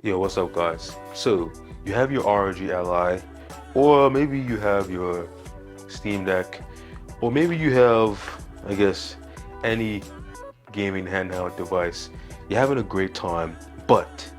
Yo, what's up, guys? So, you have your ROG Ally, or maybe you have your Steam Deck, or maybe you have, I guess, any gaming handheld device. You're having a great time, but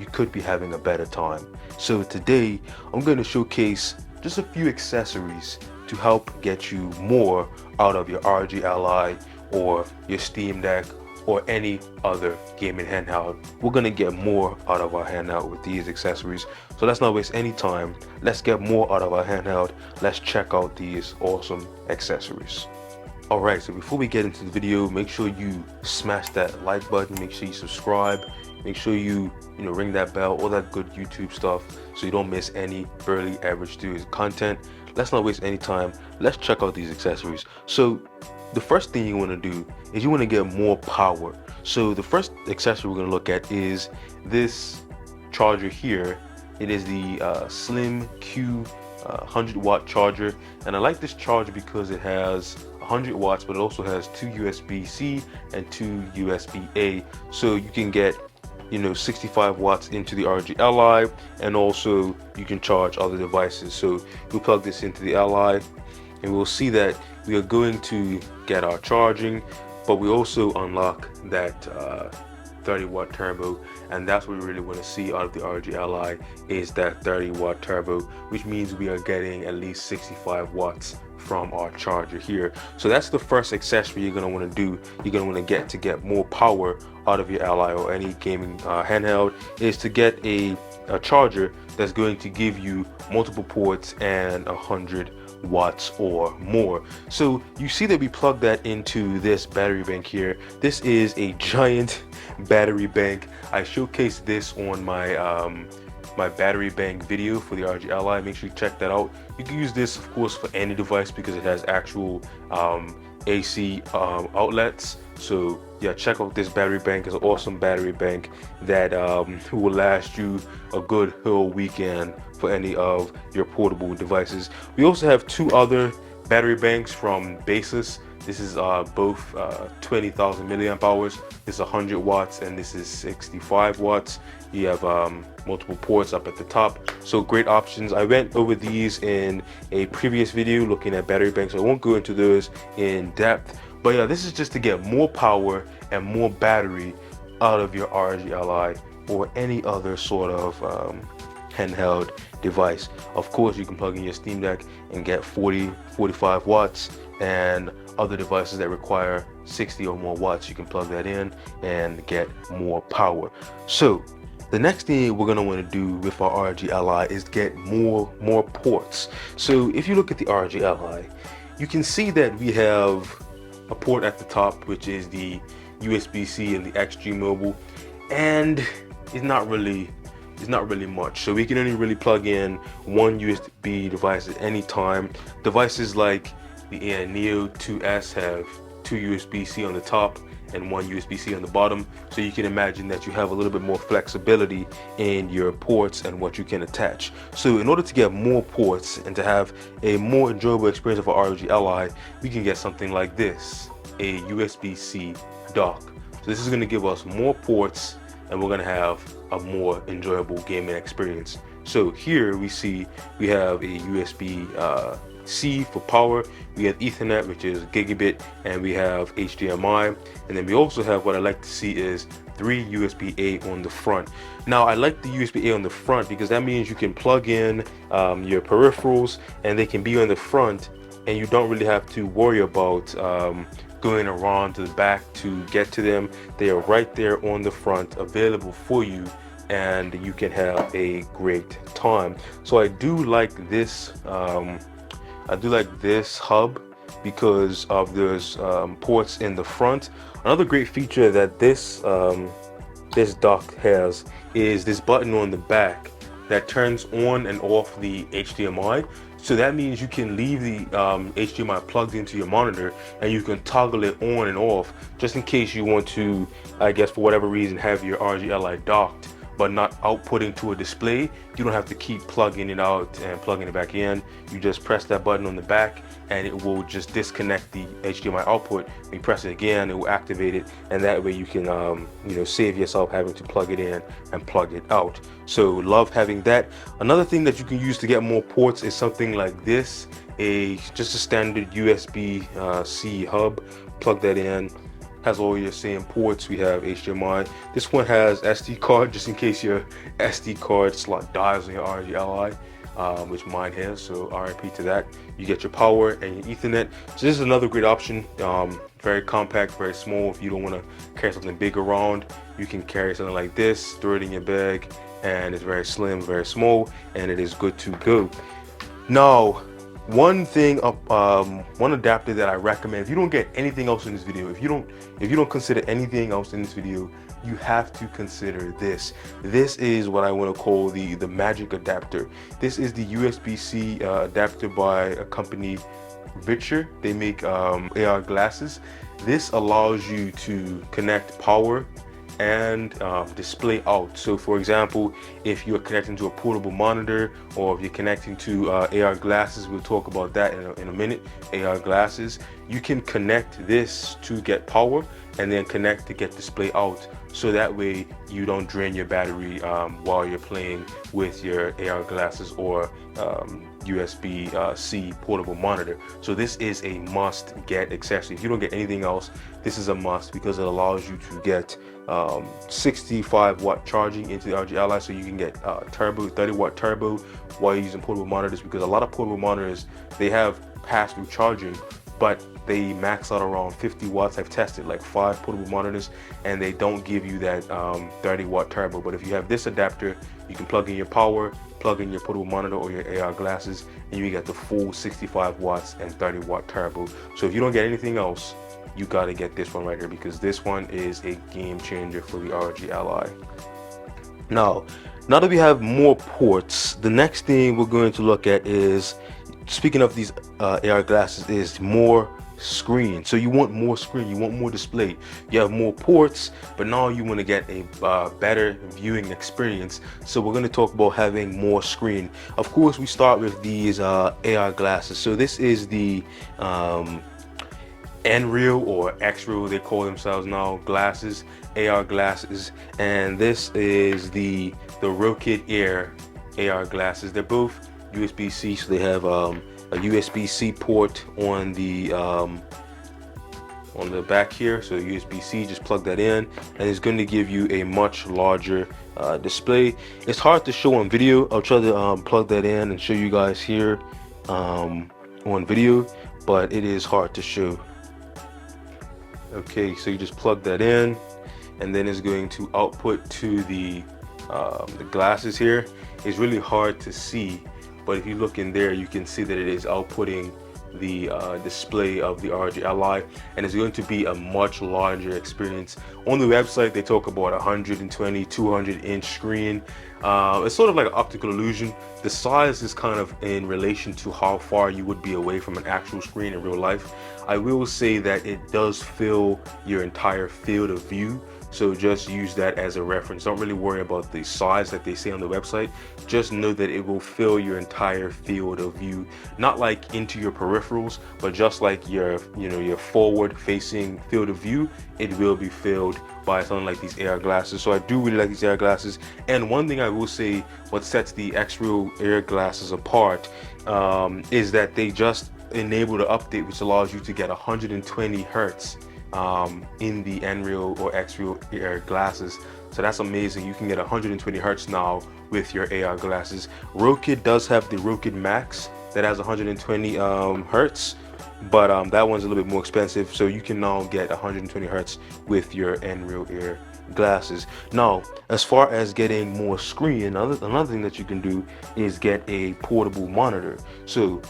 you could be having a better time. So, today I'm going to showcase just a few accessories to help get you more out of your ROG Ally or your Steam Deck or any other gaming handheld. We're gonna get more out of our handheld with these accessories. So let's not waste any time. Let's get more out of our handheld. Let's check out these awesome accessories. Alright, so before we get into the video, make sure you smash that like button, make sure you subscribe, make sure you ring that bell, all that good YouTube stuff, so you don't miss any early average studios content. Let's not waste any time. Let's check out these accessories. So the first thing you want to do is you want to get more power. So the first accessory we're going to look at is this charger here. It is the slimQ 100-watt charger, and I like this charger because it has 100 watts, but it also has 2 USB-C and 2 USB-A, so you can get 65 watts into the ROG Ally, and also you can charge other devices. So we plug this into the Ally, and we'll see that we are going to get our charging, but we also unlock that 30-watt turbo, and that's what we really want to see out of the ROG Ally, is that 30-watt turbo, which means we are getting at least 65 watts from our charger here. So that's the first accessory you're going to want to do. You're going to want to get more power out of your Ally or any gaming handheld, is to get a charger that's going to give you multiple ports and 100 watts or more. So you see that we plug that into this battery bank here. This is a giant battery bank. I showcased this on my my battery bank video for the ROG Ally. Make sure you check that out. You can use this, of course, for any device because it has actual AC outlets. So yeah, check out this battery bank. It's an awesome battery bank that will last you a good whole weekend for any of your portable devices. We also have two other battery banks from Baseus. This is both 20,000 milliamp hours. This is 100 watts and this is 65 watts. You have multiple ports up at the top, so great options. I went over these in a previous video looking at battery banks, so I won't go into those in depth, but yeah, this is just to get more power and more battery out of your ROG Ally or any other sort of handheld device. Of course, you can plug in your Steam Deck and get 45 watts, and other devices that require 60 or more watts, you can plug that in and get more power. So the next thing we're going to want to do with our ROG Ally is get more ports. So if you look at the ROG Ally, you can see that we have a port at the top, which is the USB-C and the XG mobile, and it's not really much. So we can only really plug in one USB device at any time. Devices like the Air Neo 2S have 2 USB-C on the top and 1 USB-C on the bottom, so you can imagine that you have a little bit more flexibility in your ports and what you can attach. So in order to get more ports and to have a more enjoyable experience of our ROG Ally, we can get something like this, a USB-C dock. So this is going to give us more ports, and we're going to have a more enjoyable gaming experience. So here we see we have a USB-C for power, we have Ethernet, which is gigabit, and we have HDMI, and then we also have what I like to see is 3 USB-A on the front. Now I like the USB-A on the front because that means you can plug in your peripherals and they can be on the front, and you don't really have to worry about going around to the back to get to them. They are right there on the front, available for you, and you can have a great time. So I do like this hub because of those ports in the front. Another great feature that this dock has is this button on the back that turns on and off the HDMI. So that means you can leave the HDMI plugged into your monitor, and you can toggle it on and off just in case you want to, I guess for whatever reason, have your ROG Ally docked but not outputting to a display, you don't have to keep plugging it out and plugging it back in. You just press that button on the back and it will just disconnect the HDMI output. When you press it again, it will activate it, and that way you can save yourself having to plug it in and plug it out. So love having that. Another thing that you can use to get more ports is something like this, just a standard USB-C hub. Plug that in, has all your same ports. We have HDMI. This one has SD card, just in case your SD card slot dies on your ROG Ally, which mine has, so RIP to that. You get your power and your Ethernet. So this is another great option. Very compact, very small. If you don't want to carry something big around, you can carry something like this, throw it in your bag, and it's very slim, very small, and it is good to go. Now, one adapter that I recommend, if you don't get anything else in this video, if you don't consider anything else in this video, you have to consider this. This is what I want to call the magic adapter. This is the USB-C adapter by a company, Viture. They make AR glasses. This allows you to connect power and display out. So for example, if you're connecting to a portable monitor, or if you're connecting to AR glasses, we'll talk about that in a minute. AR glasses, you can connect this to get power and then connect to get display out, so that way you don't drain your battery while you're playing with your AR glasses or USB-C portable monitor. So this is a must get accessory. If you don't get anything else, this is a must, because it allows you to get 65-watt charging into the ROG Ally, so you can get turbo, 30-watt turbo while you're using portable monitors, because a lot of portable monitors, they have pass-through charging, but they max out around 50 watts. I've tested like 5 portable monitors and they don't give you that 30-watt turbo. But if you have this adapter, you can plug in your power, plug in your portable monitor or your AR glasses, and you get the full 65 watts and 30-watt turbo. So if you don't get anything else, you got to get this one right here, because this one is a game changer for the ROG Ally. Now that we have more ports, the next thing we're going to look at is, speaking of these AR glasses, is more screen. So you want more screen, you want more display, you have more ports, but now you want to get a better viewing experience. So we're going to talk about having more screen. Of course, we start with these AR glasses. So this is the Nreal or Xreal, they call themselves now, glasses, AR glasses, and this is the Rokid Air AR glasses. They're both USB-C, so they have a USB-C port on the back here. So USB-C, just plug that in, and it's going to give you a much larger display. It's hard to show on video. I'll try to plug that in and show you guys here on video, but it is hard to show. Okay, so you just plug that in, and then it's going to output to the glasses here. It's really hard to see, but if you look in there, you can see that it is outputting the display of the ROG Ally, and it's going to be a much larger experience. On the website, they talk about 120, 200 inch screen. It's sort of like an optical illusion. The size is kind of in relation to how far you would be away from an actual screen in real life. I will say that it does fill your entire field of view, so just use that as a reference. Don't really worry about the size that they say on the website. Just know that it will fill your entire field of view, not like into your peripherals, but just like your forward facing field of view, it will be filled by something like these AR glasses. So I do really like these AR glasses. And one thing I will say, what sets the Xreal AR glasses apart is that they just enabled an update which allows you to get 120 hertz in the Nreal or Xreal AR glasses. So that's amazing. You can get 120 hertz now with your AR glasses. Rokid does have the Rokid Max that has 120 hertz, but that one's a little bit more expensive. So you can now get 120 hertz with your Nreal AR glasses. Now, as far as getting more screen, another thing that you can do is get a portable monitor. So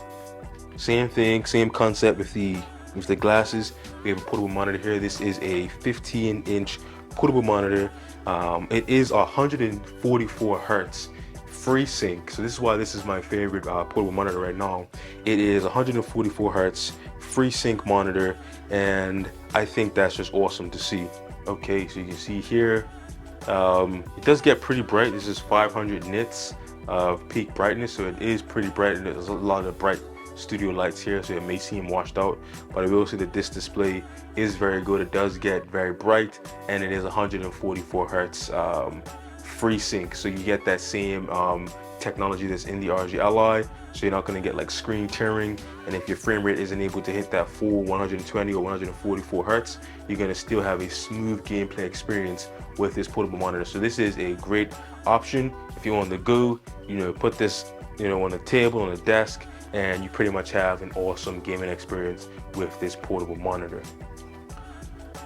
same thing, same concept with the glasses. We have a portable monitor here. This is a 15-inch portable monitor. It is 144 hertz FreeSync. So this is why this is my favorite portable monitor right now. It is 144 hertz FreeSync monitor, and I think that's just awesome to see. Okay, so you can see here, It does get pretty bright. This is 500 nits of peak brightness, so it is pretty bright, and there's a lot of bright studio lights here, so it may seem washed out, but I will say that this display is very good. It does get very bright, and it is 144 hertz FreeSync, so you get that same technology that's in the ROG Ally, so you're not going to get like screen tearing, and if your frame rate isn't able to hit that full 120 or 144 hertz, you're going to still have a smooth gameplay experience with this portable monitor. So this is a great option if you're on the go. You know, put this, you know, on a table, on a desk, and you pretty much have an awesome gaming experience with this portable monitor.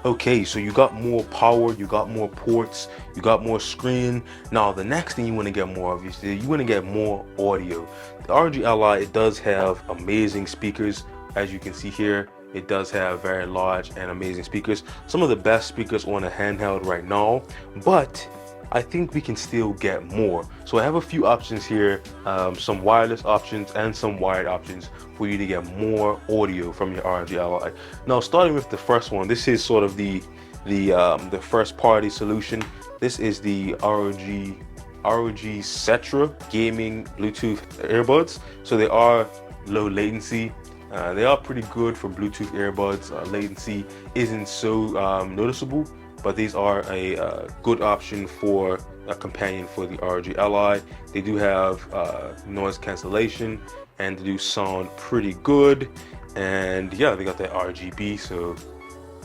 Okay, so you got more power, you got more ports, you got more screen. Now the next thing you want to get more of is you want to get more audio. The ROG Ally, it does have amazing speakers. As you can see here, it does have very large and amazing speakers, some of the best speakers on a handheld right now, but I think we can still get more. So I have a few options here, some wireless options and some wired options for you to get more audio from your ROG Ally. Now, starting with the first one, this is sort of the first party solution. This is the ROG Cetra gaming Bluetooth earbuds. So they are low latency. They are pretty good for Bluetooth earbuds. Latency isn't so noticeable, but these are a good option for a companion for the ROG Ally. They do have noise cancellation, and they do sound pretty good. And yeah, they got that RGB, so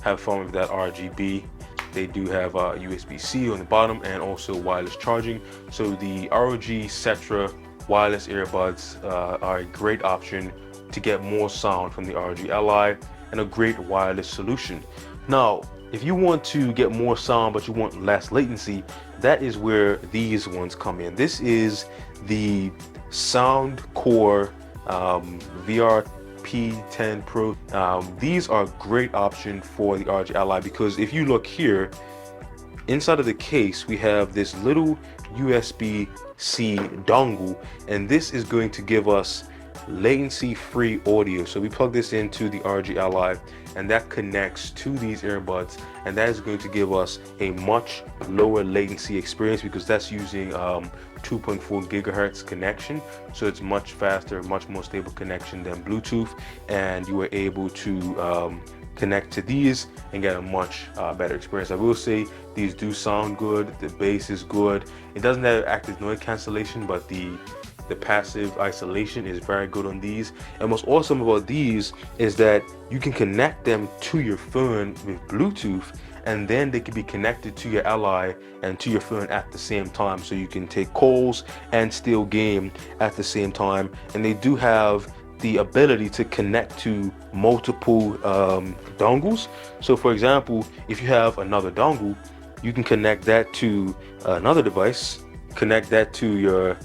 have fun with that RGB. They do have USB-C on the bottom and also wireless charging. So the ROG Cetra Wireless earbuds are a great option to get more sound from the ROG Ally, and a great wireless solution. Now, if you want to get more sound but you want less latency, that is where these ones come in. This is the Soundcore VR P10 Pro. These are a great option for the ROG Ally, because if you look here, inside of the case we have this little USB-C dongle, and this is going to give us latency-free audio. So we plug this into the ROG Ally, and that connects to these earbuds, and that is going to give us a much lower latency experience, because that's using 2.4 gigahertz connection. So it's much faster, much more stable connection than Bluetooth, and you are able to connect to these and get a much better experience. I will say these do sound good. The bass is good. It doesn't have active noise cancellation, but the passive isolation is very good on these. And what's awesome about these is that you can connect them to your phone with Bluetooth, and then they can be connected to your Ally and to your phone at the same time, so you can take calls and still game at the same time. And they do have the ability to connect to multiple dongles. So for example, if you have another dongle, you can connect that to another device, connect that to your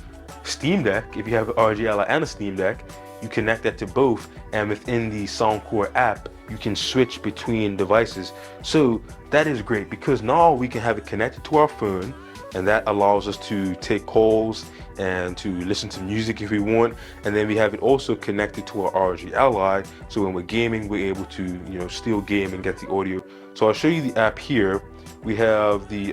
Steam Deck. If you have an ROG Ally and a Steam Deck, you connect that to both, and within the Soundcore app you can switch between devices. So that is great, because now we can have it connected to our phone, and that allows us to take calls and to listen to music if we want. And then we have it also connected to our ROG Ally, so when we're gaming, we're able to, you know, still game and get the audio. So I'll show you the app here. We have the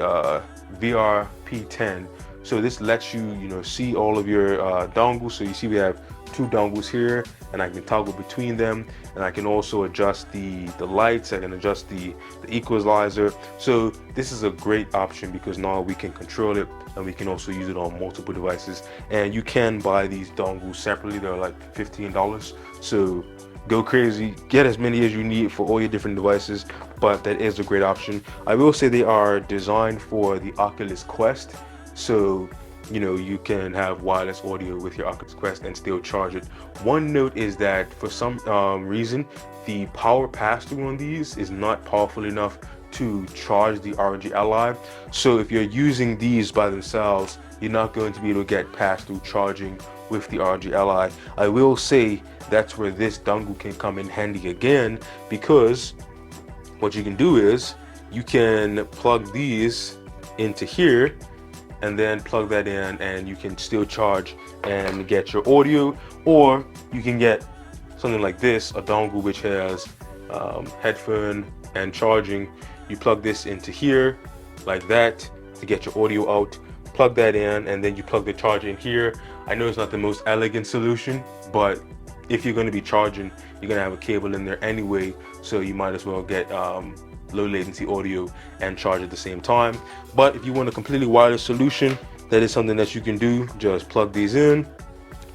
VR P10. So this lets you, you know, see all of your dongles. So you see we have two dongles here, and I can toggle between them, and I can also adjust the lights. I can adjust the equalizer. So this is a great option, because now we can control it, and we can also use it on multiple devices. And you can buy these dongles separately. They're like $15. So go crazy, get as many as you need for all your different devices, but that is a great option. I will say they are designed for the Oculus Quest. So, you know, you can have wireless audio with your Oculus Quest and still charge it. One note is that for some reason, the power pass-through on these is not powerful enough to charge the ROG Ally. So if you're using these by themselves, you're not going to be able to get pass-through charging with the ROG Ally. I will say that's where this dongle can come in handy again, because what you can do is you can plug these into here, and then plug that in, and you can still charge and get your audio. Or you can get something like this, a dongle which has headphone and charging. You plug this into here like that, to get your audio out. Plug that in, and then you plug the charger in here. I know it's not the most elegant solution, but if you're going to be charging, you're going to have a cable in there anyway, so you might as well get low latency audio and charge at the same time. But if you want a completely wireless solution, that is something that you can do. Just plug these in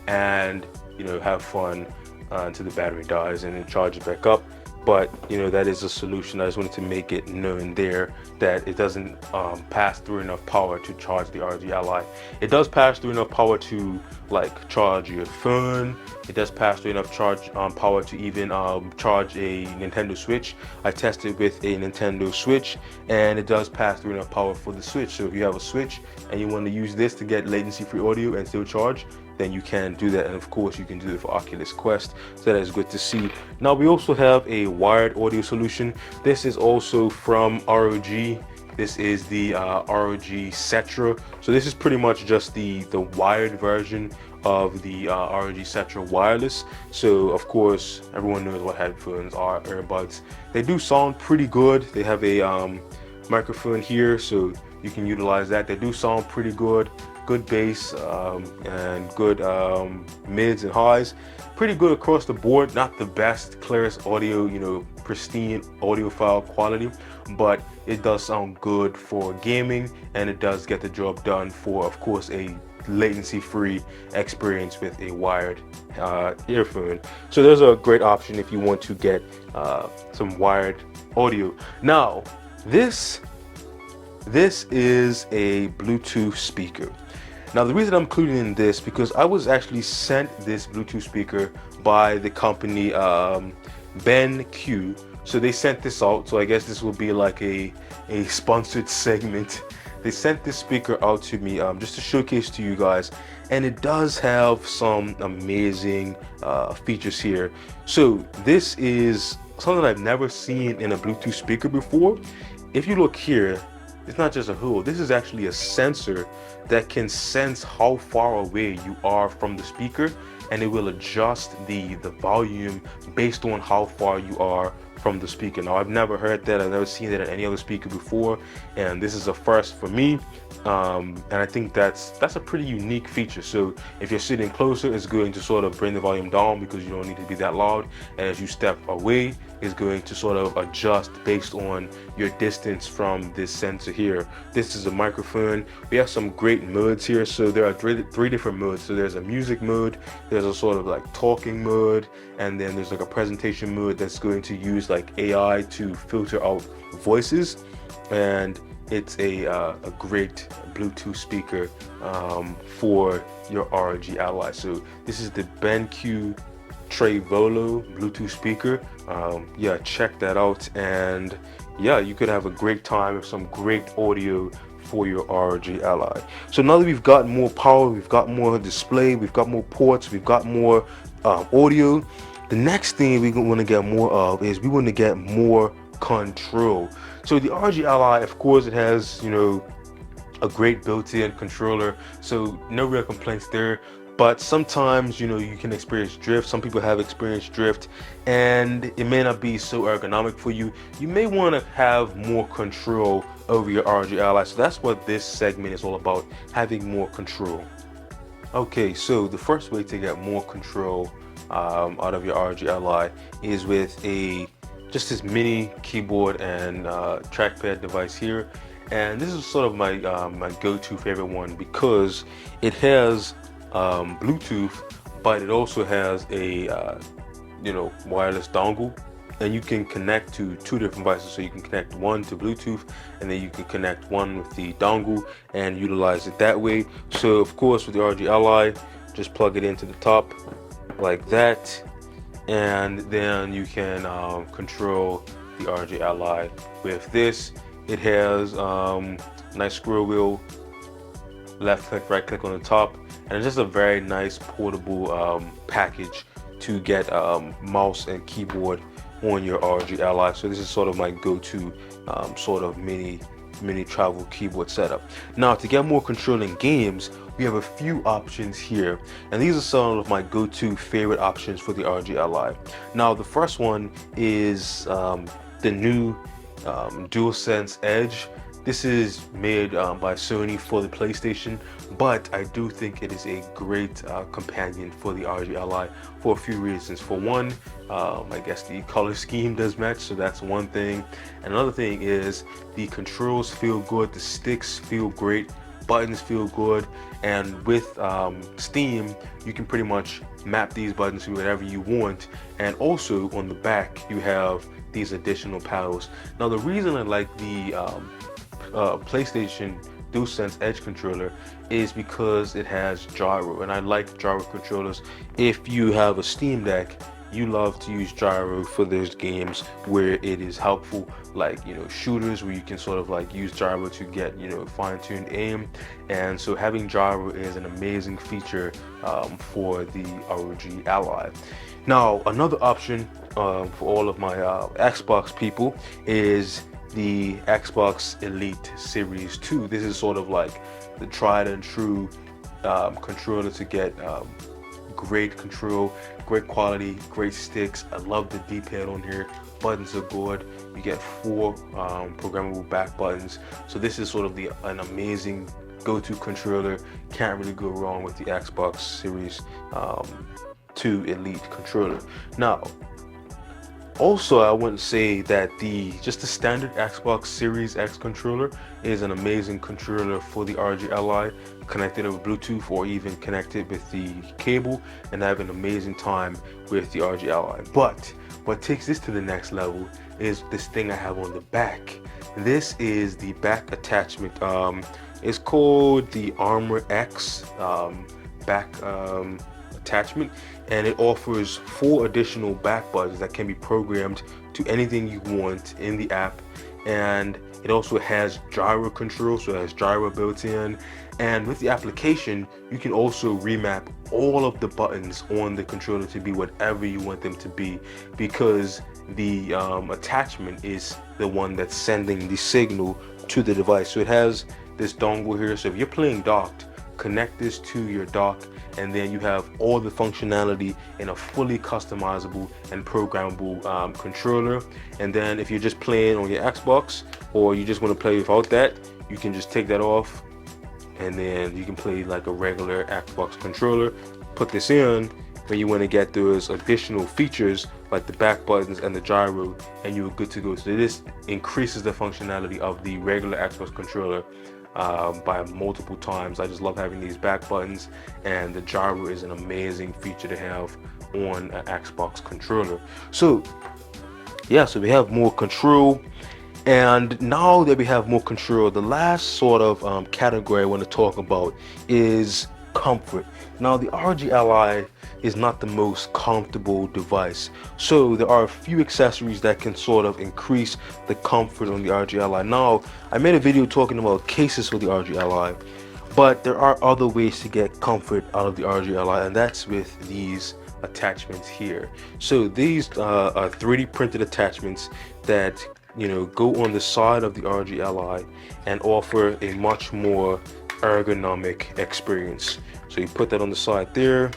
and, you know, have fun until the battery dies, and then charge it back up. But, you know, that is a solution. I just wanted to make it known there that it doesn't pass through enough power to charge the ROG Ally. It does pass through enough power to like charge your phone. It does pass through enough power to even charge a Nintendo Switch. I tested with a Nintendo Switch, and it does pass through enough power for the Switch. So if you have a Switch and you want to use this to get latency-free audio and still charge, then you can do that. And of course you can do it for Oculus Quest, so that is good to see. Now we also have a wired audio solution. This is also from ROG. This is the ROG Cetra. So this is pretty much just the wired version of the ROG Cetra Wireless. So of course everyone knows what headphones are, earbuds. They do sound pretty good. They have a microphone here, so you can utilize that. They do sound pretty good. Good bass and good mids and highs. Pretty good across the board. Not the best, clearest audio, you know, pristine audiophile quality, but it does sound good for gaming, and it does get the job done for, of course, a latency-free experience with a wired earphone. So there's a great option if you want to get some wired audio. Now, this is a Bluetooth speaker. Now the reason I'm including this because I was actually sent this Bluetooth speaker by the company BenQ. So they sent this out, so I guess this will be like a sponsored segment. They sent this speaker out to me just to showcase to you guys, and it does have some amazing features here. So this is something I've never seen in a Bluetooth speaker before. If you look here, it's not just a hood, this is actually a sensor that can sense how far away you are from the speaker, and it will adjust the volume based on how far you are from the speaker. Now I've never heard that, I've never seen that in any other speaker before, and this is a first for me. And I think that's a pretty unique feature. So if you're sitting closer, it's going to sort of bring the volume down because you don't need to be that loud, and as you step away, it's going to sort of adjust based on your distance from this sensor here. This is a microphone. We have some great modes here. So there are three different modes. So there's a music mode, there's a sort of like talking mode, and then there's like a presentation mode that's going to use like AI to filter out voices. And it's a great Bluetooth speaker for your ROG Ally. So this is the BenQ treVolo Bluetooth speaker. Yeah, check that out, and yeah, you could have a great time with some great audio for your ROG Ally. So now that we've got more power, we've got more display, we've got more ports, we've got more audio, the next thing we want to get more of is we want to get more control. So the ROG Ally, of course, it has, you know, a great built-in controller, so no real complaints there. But sometimes, you know, you can experience drift. Some people have experienced drift, and it may not be so ergonomic for you. You may want to have more control over your ROG Ally. So that's what this segment is all about, having more control. Okay, so the first way to get more control out of your ROG Ally is with just this mini keyboard and trackpad device here. And this is sort of my my go-to favorite one because it has Bluetooth, but it also has a you know, wireless dongle, and you can connect to two different devices. So you can connect one to Bluetooth, and then you can connect one with the dongle and utilize it that way. So of course with the ROG Ally, just plug it into the top like that, and then you can control the ROG Ally with this. It has nice scroll wheel, left click, right click on the top, and it's just a very nice portable package to get mouse and keyboard on your ROG Ally. So this is sort of my go-to sort of mini travel keyboard setup. Now to get more control in games, we have a few options here, and these are some of my go-to favorite options for the ROG Ally. Now the first one is the new Dualsense Edge. This is made by Sony for the PlayStation, but I do think it is a great companion for the ROG Ally for a few reasons. For one, I guess the color scheme does match, so that's one thing. And another thing is the controls feel good, the sticks feel great, buttons feel good, and with Steam you can pretty much map these buttons to whatever you want. And also on the back you have these additional paddles. Now the reason I like the PlayStation Dualsense Edge controller is because it has gyro, and I like gyro controllers. If you have a Steam Deck, you love to use gyro for those games where it is helpful, like, you know, shooters where you can sort of like use gyro to get, you know, fine-tuned aim. And so having gyro is an amazing feature for the ROG Ally. Now another option for all of my Xbox people is the Xbox Elite Series 2. This is sort of like the tried and true controller to get great control, great quality, great sticks. I love the D-pad on here. Buttons are good. You get 4 programmable back buttons. So this is sort of an amazing go-to controller. Can't really go wrong with the Xbox Series 2 Elite controller. Now, also, I wouldn't say that just the standard Xbox Series X controller is an amazing controller for the ROG Ally, connected over Bluetooth or even connected with the cable, and have an amazing time with the ROG Ally. But what takes this to the next level is this thing I have on the back. This is the back attachment. It's called the Armor X back attachment, and it offers 4 additional back buttons that can be programmed to anything you want in the app. And it also has gyro control, so it has gyro built in. And with the application, you can also remap all of the buttons on the controller to be whatever you want them to be, because the attachment is the one that's sending the signal to the device. So it has this dongle here, so if you're playing docked, connect this to your dock, and then you have all the functionality in a fully customizable and programmable controller. And then if you're just playing on your Xbox, or you just want to play without that, you can just take that off, and then you can play like a regular Xbox controller. Put this in when you want to get those additional features like the back buttons and the gyro, and you're good to go. So this increases the functionality of the regular Xbox controller by multiple times. I just love having these back buttons, and the gyro is an amazing feature to have on an Xbox controller. So yeah, so we have more control. And now that we have more control, the last sort of category I want to talk about is comfort. Now the ROG Ally is not the most comfortable device, so there are a few accessories that can sort of increase the comfort on the ROG Ally. Now I made a video talking about cases for the ROG Ally, but there are other ways to get comfort out of the ROG Ally, and that's with these attachments here. So these are 3D printed attachments that, you know, go on the side of the ROG Ally and offer a much more ergonomic experience. So you put that on the side there,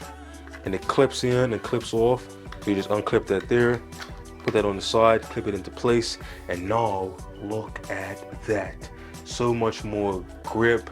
and it clips in and clips off. So you just unclip that there, put that on the side, clip it into place, and now look at that. So much more grip,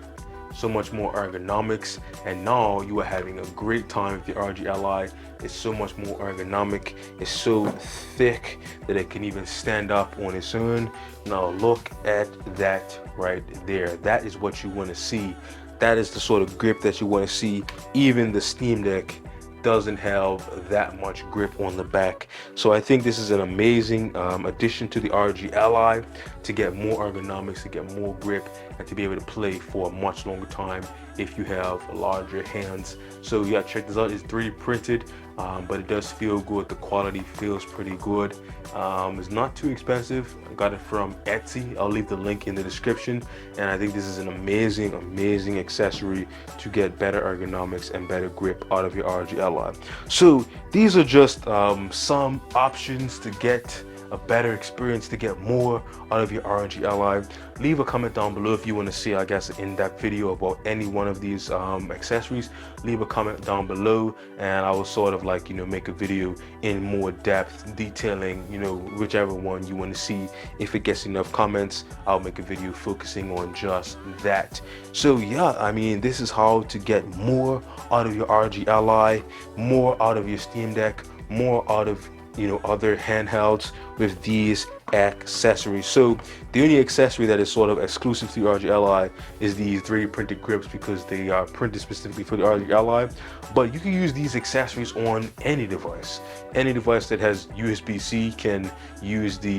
so much more ergonomics, and now you are having a great time with the ROG Ally. It's so much more ergonomic. It's so thick that it can even stand up on its own. Now look at that right there. That is what you want to see. That is the sort of grip that you want to see. Even the Steam Deck doesn't have that much grip on the back. So I think this is an amazing addition to the ROG Ally to get more ergonomics, to get more grip, and to be able to play for a much longer time if you have larger hands. So yeah, check this out. It's 3D printed, but it does feel good. The quality feels pretty good. It's not too expensive. I got it from Etsy. I'll leave the link in the description. And I think this is an amazing accessory to get better ergonomics and better grip out of your ROG Ally. So these are just some options to get a better experience, to get more out of your ROG Ally, leave a comment down below. If you want to see, I guess, an in-depth video about any one of these accessories, leave a comment down below, and I will sort of like, you know, make a video in more depth detailing, you know, whichever one you want to see. If it gets enough comments, I'll make a video focusing on just that. So yeah, I mean, this is how to get more out of your ROG Ally, more out of your Steam Deck, more out of, you know, other handhelds with these accessories. So the only accessory that is sort of exclusive to ROG Ally is these 3D printed grips, because they are printed specifically for the ROG Ally. But you can use these accessories on any device. Any device that has USB-C can use the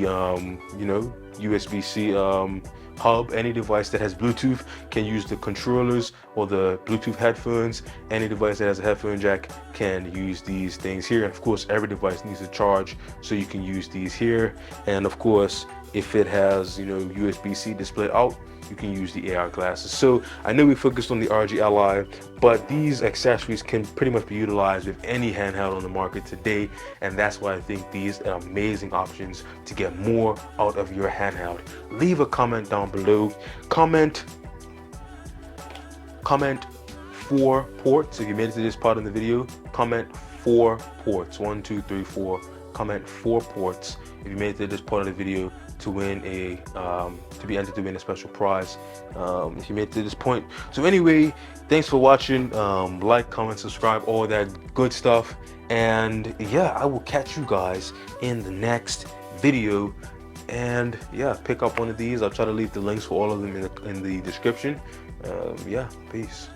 you know, USB-C hub. Any device that has Bluetooth can use the controllers or the Bluetooth headphones. Any device that has a headphone jack can use these things here. And of course, every device needs a charge, so you can use these here. And of course, if it has, you know, USB-C display out, you can use the AR glasses. So I know we focused on the ROG Ally, but these accessories can pretty much be utilized with any handheld on the market today, and that's why I think these are amazing options to get more out of your handheld. Leave a comment down below. Comment 4 ports. If you made it to this part of the video, comment 4 ports. 1, 2, 3, 4. Comment 4 ports if you made it to this part of the video to win a to be entered to win a special prize if you made it to this point. So anyway, thanks for watching. Like, comment, subscribe, all that good stuff, and yeah, I will catch you guys in the next video. And yeah, pick up one of these. I'll try to leave the links for all of them in the description. Yeah, peace.